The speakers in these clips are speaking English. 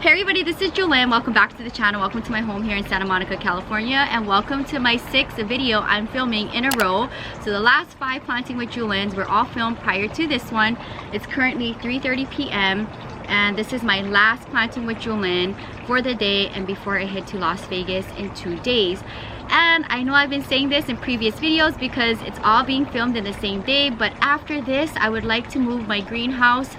Hey everybody, this is Jewelyn. Welcome back to the channel. Welcome to my home here in Santa Monica, California, and welcome to my 6th video I'm filming in a row. So the last 5 planting with Jewelyns were all filmed prior to this one. It's currently 3:30 p.m. and this is my last planting with Jewelyn for the day and before I head to Las Vegas in 2 days. And I know I've been saying this in previous videos because it's all being filmed in the same day, but after this I would like to move my greenhouse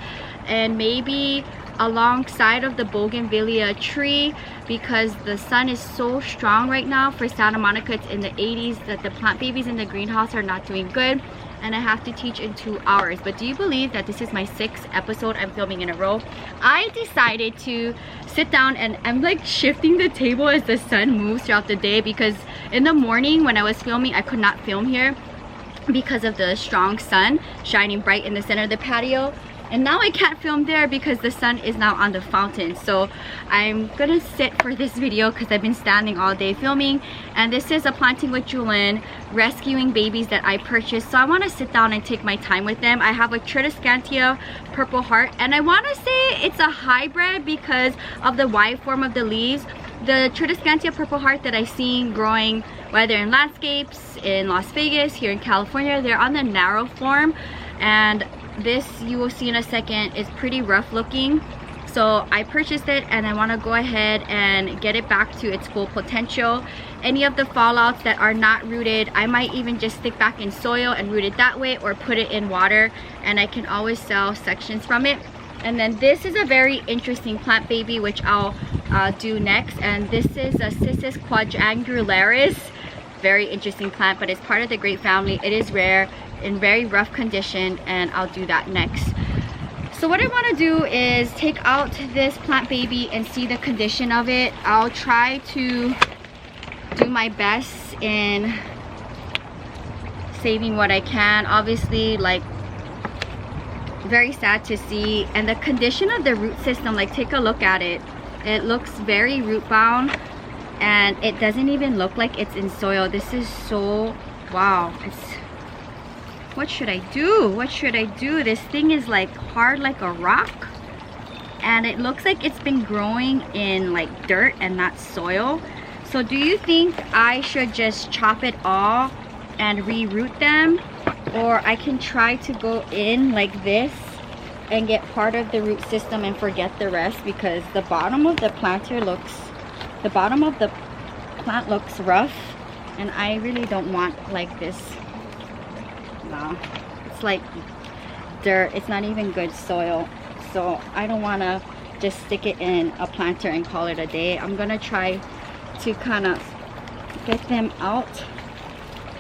and maybe alongside of the bougainvillea tree because the sun is so strong right now. For Santa Monica, it's in the 80s, that the plant babies in the greenhouse are not doing good, and I have to teach in 2 hours. But do you believe that this is my 6th episode I'm filming in a row? I decided to sit down and I'm like shifting the table as the sun moves throughout the day, because in the morning when I was filming I could not film here because of the strong sun shining bright in the center of the patio. And now I can't film there because the sun is now on the fountain. So I'm gonna sit for this video because I've been standing all day filming. And this is a planting with Jewelyn, rescuing babies that I purchased. So I want to sit down and take my time with them. I have a Tridescantia Purple Heart, and I want to say it's a hybrid because of the wide form of the leaves. The Tridescantia Purple Heart that I've seen growing, whether in landscapes in Las Vegas, here in California, they're on the narrow form, and this, you will see in a second, is pretty rough looking. So I purchased it and I want to go ahead and get it back to its full potential. Any of the fallouts that are not rooted, I might even just stick back in soil and root it that way, or put it in water, and I can always sell sections from it. And then this is a very interesting plant baby which I'll do next, and this is a Cissus quadrangularis. Very interesting plant, but it's part of the grape family. It is rare, in very rough condition, and I'll do that next. So what I want to do is take out this plant baby and see the condition of it. I'll try to do my best in saving what I can. Obviously, like, very sad to see. And the condition of the root system, like, take a look at it. It looks very root bound, and it doesn't even look like it's in soil. This is so, wow. What should I do? What should I do? This thing is like hard like a rock, and it looks like it's been growing in like dirt and not soil. So do you think I should just chop it all and reroot them, or I can try to go in like this and get part of the root system and forget the rest? Because the bottom of the plant looks rough, and I really don't want like this. No, it's like dirt. It's not even good soil, so I don't want to just stick it in a planter and call it a day. I'm gonna try to kind of get them out,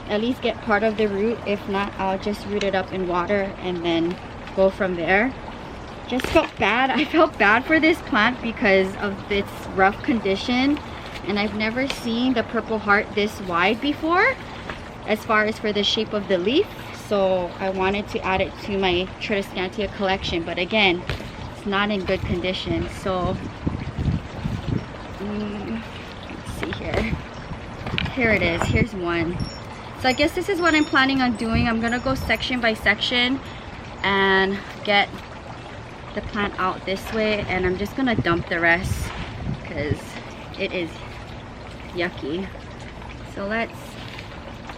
at least get part of the root. If not, I'll just root it up in water and then go from there. Just felt bad. I felt bad for this plant because of its rough condition, and I've never seen the Purple Heart this wide before as far as for the shape of the leaf. So I wanted to add it to my Tridescantia collection, but again, it's not in good condition. So let's see here. Here it is. Here's one. So I guess this is what I'm planning on doing. I'm gonna go section by section and get the plant out this way, and I'm just gonna dump the rest because it is yucky. So let's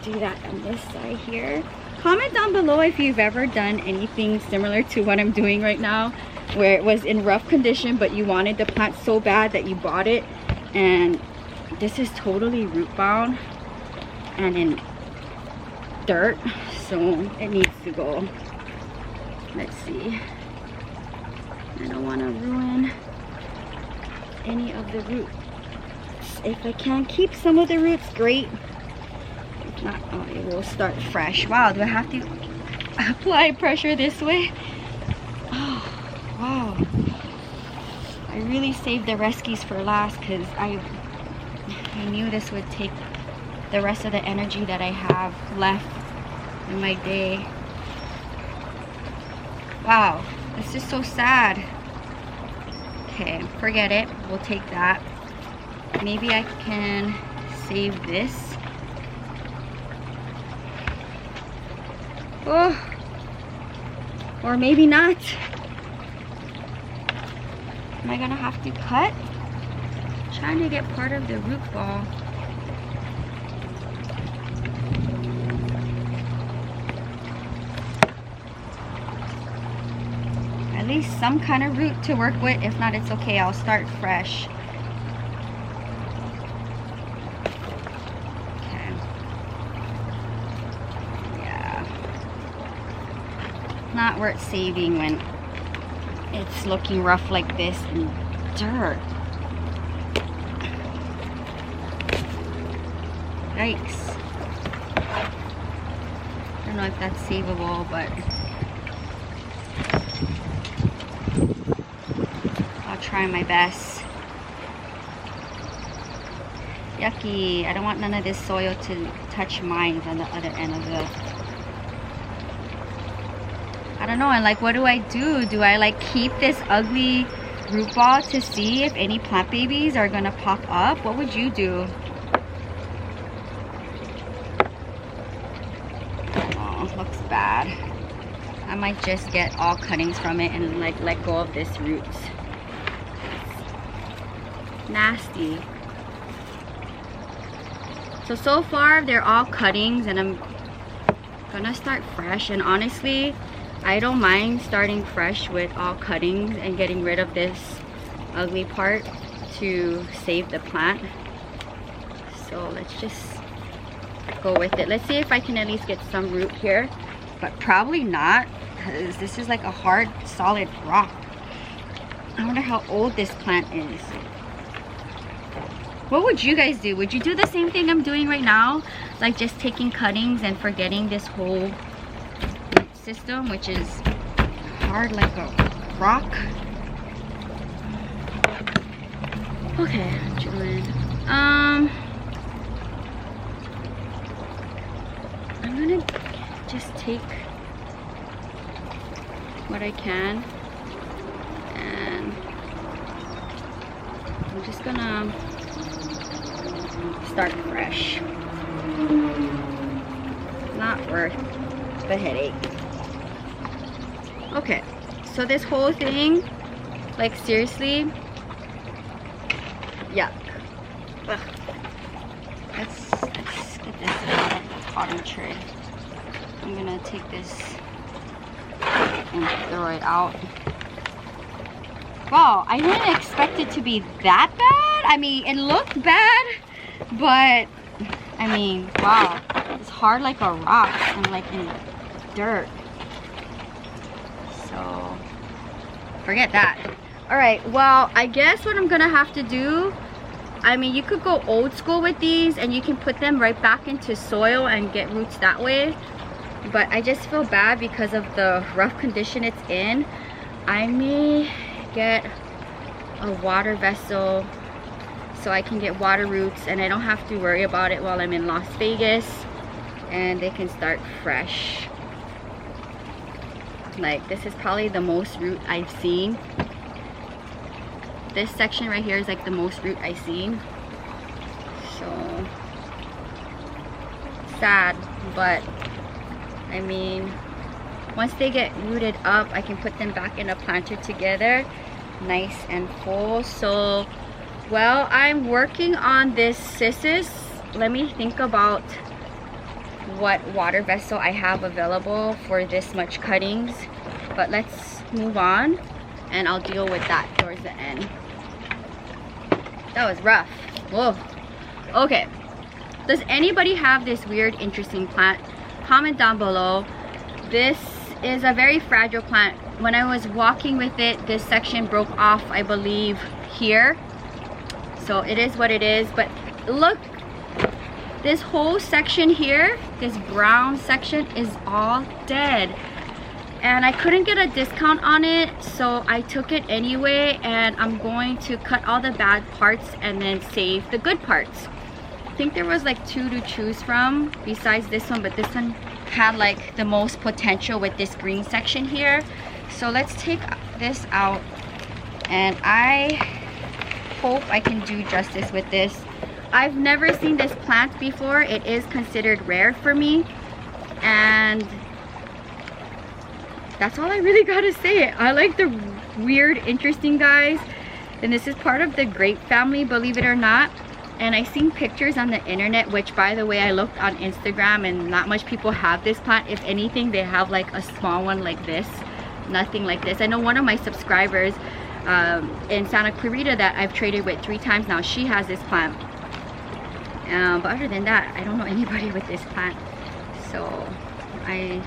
do that on this side here. Comment down below if you've ever done anything similar to what I'm doing right now, where it was in rough condition but you wanted the plant so bad that you bought it, and this is totally root bound and in dirt, so it needs to go. Let's see. I don't want to ruin any of the roots. If I can keep some of the roots, great. Not, oh, it will start fresh. Wow, do I have to apply pressure this way? Oh, wow. I really saved the rescues for last because I knew this would take the rest of the energy that I have left in my day. Wow, this is so sad. Okay, forget it. We'll take that. Maybe I can save this. Oh, or maybe not. Am I gonna have to cut? Trying to get part of the root ball. At least some kind of root to work with. If not, it's okay. I'll start fresh. Okay. Yeah. Not worth saving when it's looking rough like this and dirt. Yikes. I don't know if that's savable, but I'll try my best. Yucky. I don't want none of this soil to touch mine on the other end of the... I don't know, and like, what do I do? Do I like keep this ugly root ball to see if any plant babies are gonna pop up? What would you do? Oh, looks bad. I might just get all cuttings from it and like let go of this root. Nasty. So far they're all cuttings, and I'm gonna start fresh. And honestly, I don't mind starting fresh with all cuttings and getting rid of this ugly part to save the plant. So let's just go with it. Let's see if I can at least get some root here, but probably not, because this is like a hard solid rock. I wonder how old this plant is. What would you guys do? Would you do the same thing I'm doing right now? Like just taking cuttings and forgetting this whole root system, which is hard like a rock. Okay, Jewelyn. I'm gonna just take what I can, and I'm just gonna start fresh. Not worth the headache. Okay, so this whole thing, like seriously, yuck. Ugh. Let's get this out of the potting tray. I'm gonna take this and throw it out. Wow, I didn't expect it to be that bad. I mean, it looked bad, but I mean, wow, it's hard like a rock and like in dirt. So forget that. All right, well, I guess what I'm gonna have to do, I mean, you could go old school with these and you can put them right back into soil and get roots that way, but I just feel bad because of the rough condition it's in. I may get a water vessel so I can get water roots and I don't have to worry about it while I'm in Las Vegas, and they can start fresh. Like, this is probably the most root I've seen. This section right here is like the most root I've seen. So sad, but I mean, once they get rooted up, I can put them back in a planter together, nice and full. So, well, I'm working on this cissus. Let me think about what water vessel I have available for this much cuttings, but let's move on and I'll deal with that towards the end. That was rough. Whoa. Okay, does anybody have this weird interesting plant? Comment down below. This is a very fragile plant. When I was walking with it, this section broke off, I believe, here. So it is what it is, but look, this whole section here, this brown section, is all dead. And I couldn't get a discount on it, so I took it anyway, and I'm going to cut all the bad parts and then save the good parts. I think there was like 2 to choose from besides this one, but this one had like the most potential with this green section here. So let's take this out, and I hope I can do justice with this. I've never seen this plant before. It is considered rare for me, and that's all I really gotta say. I like the weird, interesting guys. And this is part of the grape family, believe it or not. And I seen pictures on the internet, which by the way, I looked on Instagram and not much people have this plant. If anything, they have like a small one like this, nothing like this. I know one of my subscribers in Santa Clarita that I've traded with 3 times now, she has this plant. But other than that, I don't know anybody with this plant. So I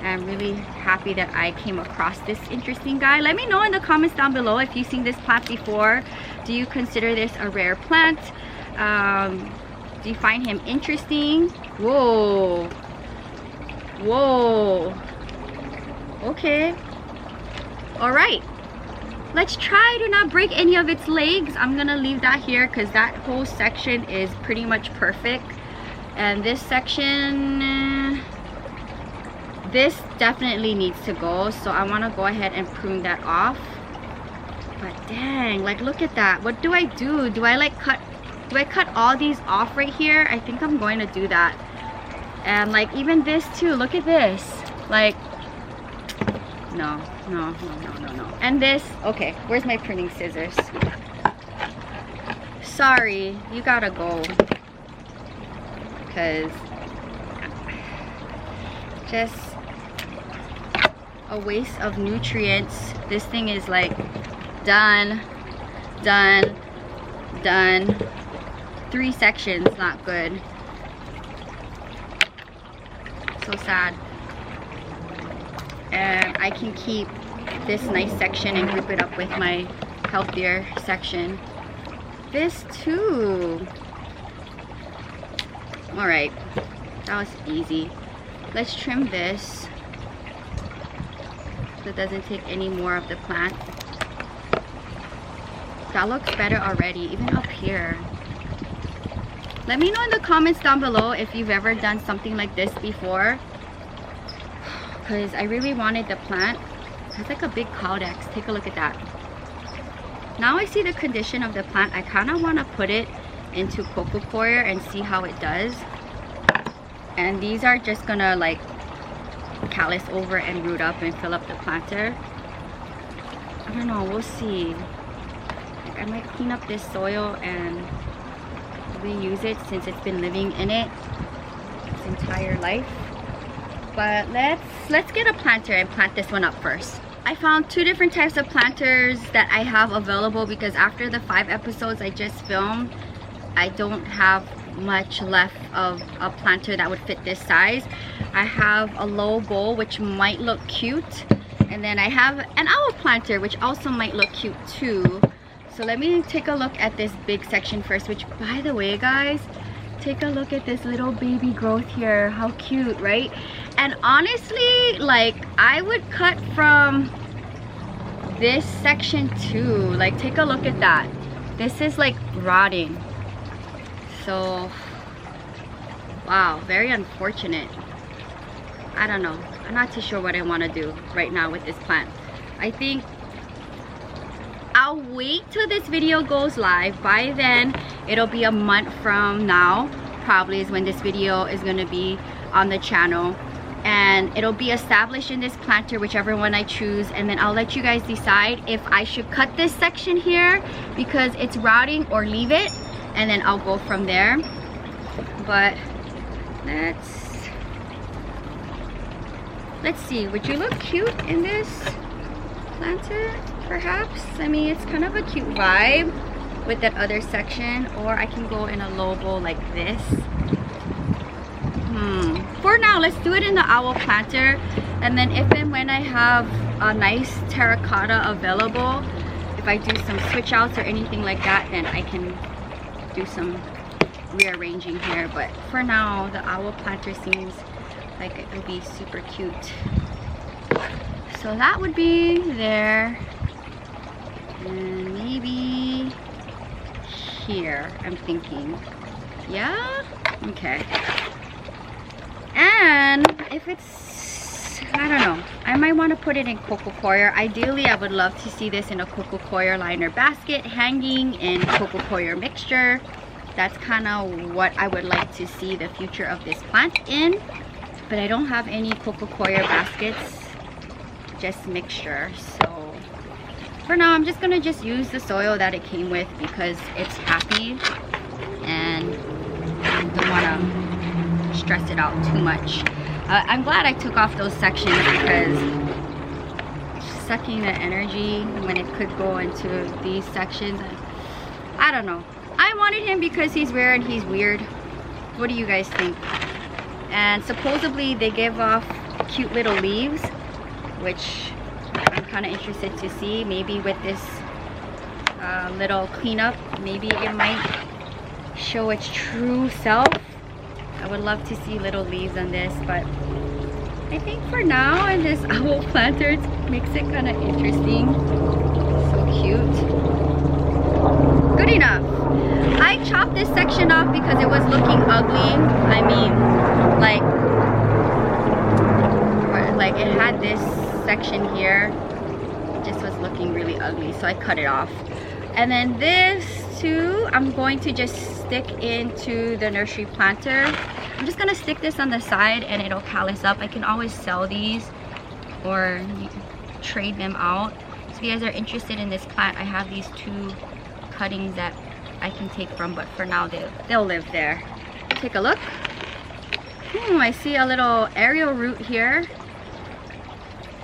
am really happy that I came across this interesting guy. Let me know in the comments down below if you've seen this plant before. Do you consider this a rare plant? Do you find him interesting? Whoa. Whoa. Okay. Alright. Let's try to not break any of its legs. I'm gonna leave that here because that whole section is pretty much perfect. And this section, this definitely needs to go. So I want to go ahead and prune that off. But dang, like look at that. What do I do? Do I like cut all these off right here? I think I'm going to do that. And like even this too, look at this. Like, no. And this, okay, where's my pruning scissors? Sorry, you gotta go. Because just a waste of nutrients. This thing is like done. 3 sections, not good. So sad. And I can keep this nice section and group it up with my healthier section. This too. All right, that was easy. Let's trim this so it doesn't take any more of the plant. That looks better already, even up here. Let me know in the comments down below if you've ever done something like this before, because I really wanted the plant. It's like a big caudex. Take a look at that. Now I see the condition of the plant. I kind of want to put it into coco coir and see how it does. And these are just gonna like callus over and root up and fill up the planter. I don't know, we'll see. Like, I might clean up this soil and reuse it since it's been living in it its entire life. But let's get a planter and plant this one up first. I found 2 different types of planters that I have available because after the 5 episodes I just filmed, I don't have much left of a planter that would fit this size. I have a low bowl which might look cute, and then I have an owl planter which also might look cute too. So let me take a look at this big section first, which by the way guys, take a look at this little baby growth here. How cute, right? And honestly, like I would cut from this section too. Like take a look at that. This is like rotting. So wow, very unfortunate. I don't know, I'm not too sure what I want to do right now with this plant. I think I'll wait till this video goes live. By then it'll be a month from now probably is when this video is going to be on the channel, and it'll be established in this planter, whichever one I choose, and then I'll let you guys decide if I should cut this section here because it's rotting or leave it, and then I'll go from there. But let's see, would you look cute in this planter perhaps? I mean, it's kind of a cute vibe with that other section, or I can go in a low bowl like this. For now, let's do it in the owl planter, and then if and when I have a nice terracotta available, if I do some switch outs or anything like that, then I can do some rearranging here. But for now, the owl planter seems like it would be super cute. So that would be there, and maybe here, I'm thinking. Yeah, okay. And if it's, I don't know, I might want to put it in coco coir. Ideally I would love to see this in a coco coir liner basket hanging in coco coir mixture. That's kind of what I would like to see the future of this plant in, but I don't have any coco coir baskets, just mixture. So for now, I'm just gonna use the soil that it came with because it's happy and I don't wanna stress it out too much. I'm glad I took off those sections because it's sucking the energy when it could go into these sections. I don't know. I wanted him because he's rare and he's weird. What do you guys think? And supposedly they give off cute little leaves, which I'm kind of interested to see. Maybe with this little cleanup, maybe it might show its true self. I would love to see little leaves on this, but I think for now, and this owl planter, it makes it kind of interesting. So cute. Good enough. I chopped this section off because it was looking ugly. I mean, like it had this section here. It just was looking really ugly, so I cut it off. And then this too, I'm going to just stick into the nursery planter. I'm just gonna stick this on the side and it'll callus up. I can always sell these or trade them out. So if you guys are interested in this plant, I have these 2 cuttings that I can take from, but for now they'll live there. Take a look. I see a little aerial root here.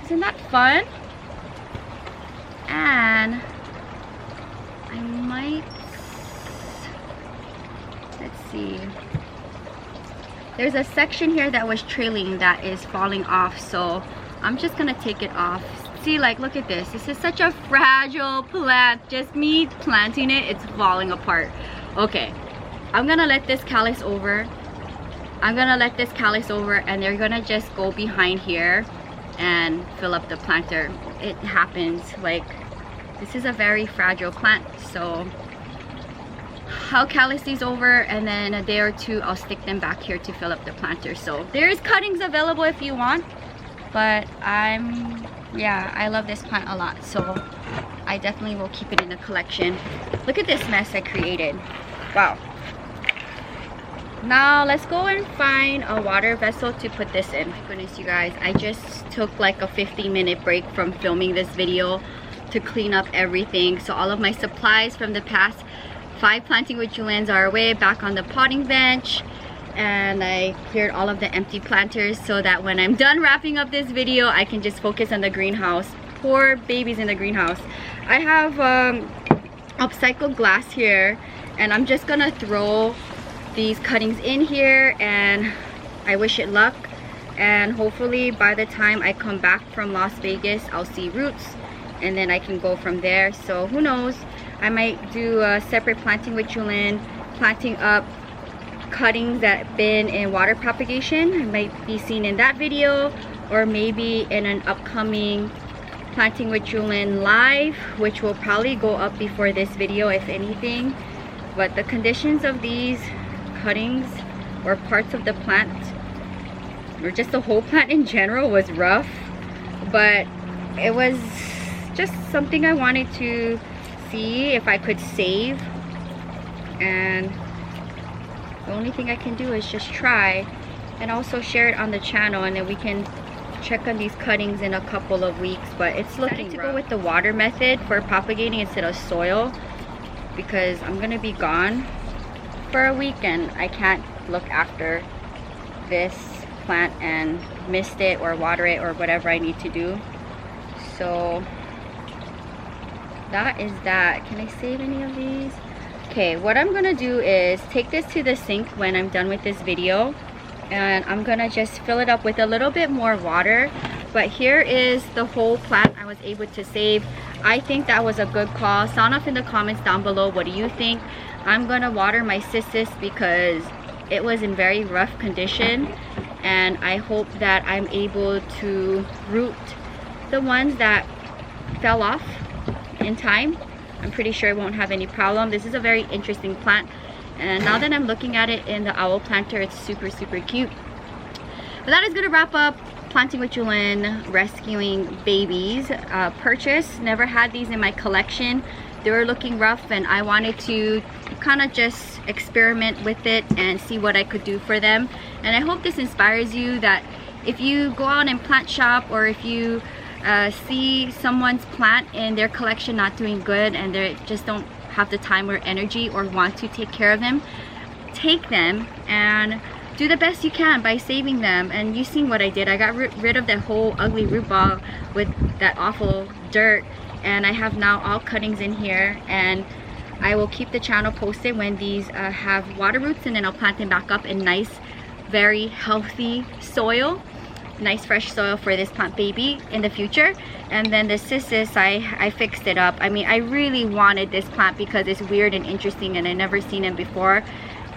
Isn't that fun? And I might, let's see. There's a section here that was trailing that is falling off, so I'm just gonna take it off. See, like, look at this. This is such a fragile plant. Just me planting it, it's falling apart. Okay, I'm gonna let this callus over. I'm gonna let this callus over and they're gonna just go behind here and fill up the planter. It happens. Like, this is a very fragile plant, so I'll callus these over and then a day or 2 I'll stick them back here to fill up the planter. So there's cuttings available if you want, but yeah, I love this plant a lot, so I definitely will keep it in the collection. Look at this mess I created. Wow. Now let's go and find a water vessel to put this in. My goodness, you guys, I just took like a 15-minute break from filming this video to clean up everything. So all of my supplies from the past 5 planting with Jewelyns are away back on the potting bench, and I cleared all of the empty planters so that when I'm done wrapping up this video, I can just focus on the greenhouse. Poor babies in the greenhouse. I have upcycled glass here, and I'm just gonna throw these cuttings in here and I wish it luck, and hopefully by the time I come back from Las Vegas I'll see roots and then I can go from there. So who knows, I might do a separate planting with Jewelyn, planting up cuttings that have been in water propagation. It might be seen in that video, or maybe in an upcoming planting with Jewelyn live, which will probably go up before this video if anything. But the conditions of these cuttings or parts of the plant, or just the whole plant in general, was rough, but it was just something I wanted to see if I could save, and the only thing I can do is just try and also share it on the channel, and then we can check on these cuttings in a couple of weeks. But it's looking to go with the water method for propagating instead of soil, because I'm gonna be gone for a week and I can't look after this plant and mist it or water it or whatever I need to do. So that is that. Can I save any of these? Okay, what I'm gonna do is take this to the sink when I'm done with this video, and I'm gonna just fill it up with a little bit more water. But here is the whole plant I was able to save. I think that was a good call. Sound off in the comments down below, what do you think? I'm gonna water my cissus because it was in very rough condition, and I hope that I'm able to root the ones that fell off in time. I'm pretty sure it won't have any problem. This is a very interesting plant, and now that I'm looking at it in the owl planter, it's super cute. But that is gonna wrap up planting with Jewelyn, rescuing babies. Purchase, never had these in my collection. They were looking rough and I wanted to kind of just experiment with it and see what I could do for them. And I hope this inspires you, that if you go out and plant shop, or if you see someone's plant in their collection not doing good and they just don't have the time or energy or want to take care of them, take them and do the best you can by saving them. And you've seen what I did. I got rid of that whole ugly root ball with that awful dirt, and I have now all cuttings in here, and I will keep the channel posted when these have water roots, and then I'll plant them back up in nice, very healthy soil, nice fresh soil for this plant baby in the future. And then the cissus, I fixed it up. I mean, I really wanted this plant because it's weird and interesting and I never seen him before,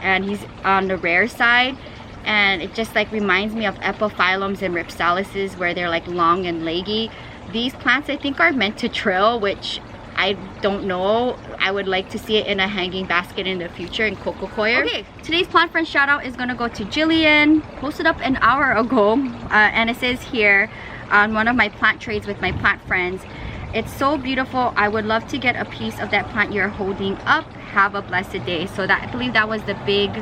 and he's on the rare side, and it just like reminds me of epiphyllums and ripsalises where they're like long and leggy. These plants I think are meant to trail, which I don't know. I would like to see it in a hanging basket in the future in coco coir. Okay, today's plant friend shout out is gonna go to Jillian. Posted up an hour ago, and it says here on one of my plant trades with my plant friends, it's so beautiful. I would love to get a piece of that plant you're holding up. Have a blessed day. So that, I believe that was the big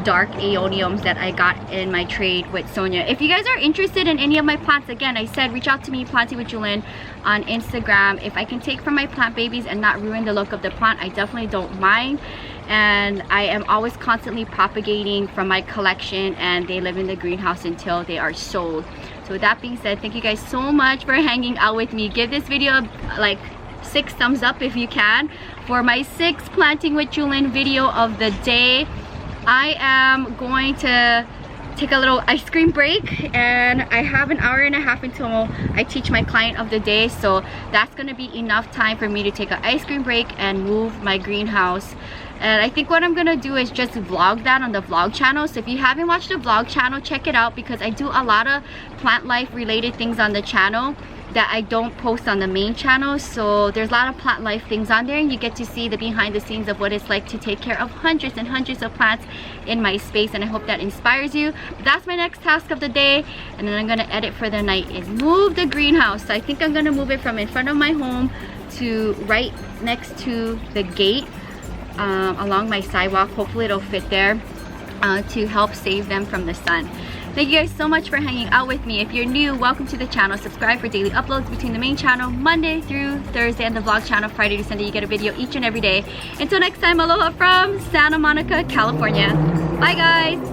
dark aeoniums that I got in my trade with Sonia. If you guys are interested in any of my plants, again, I said reach out to me, Planting with Jewelyn, on Instagram. If I can take from my plant babies and not ruin the look of the plant, I definitely don't mind. And I am always constantly propagating from my collection, and they live in the greenhouse until they are sold. So with that being said, thank you guys so much for hanging out with me. Give this video like 6 thumbs up if you can for my 6th Planting with Jewelyn video of the day. I am going to take a little ice cream break, and I have an hour and a half until I teach my client of the day, so that's gonna be enough time for me to take an ice cream break and move my greenhouse. And I think what I'm gonna do is just vlog that on the vlog channel. So if you haven't watched the vlog channel, check it out, because I do a lot of plant life related things on the channel that I don't post on the main channel. So there's a lot of plant life things on there, and you get to see the behind the scenes of what it's like to take care of hundreds and hundreds of plants in my space, and I hope that inspires you. But that's my next task of the day, and then I'm gonna edit for the night, is move the greenhouse. So I think I'm gonna move it from in front of my home to right next to the gate, along my sidewalk. Hopefully it'll fit there to help save them from the sun. Thank you guys so much for hanging out with me. If you're new, welcome to the channel. Subscribe for daily uploads between the main channel Monday through Thursday, and the vlog channel Friday to Sunday. You get a video each and every day. Until next time, aloha from Santa Monica, California. Bye guys.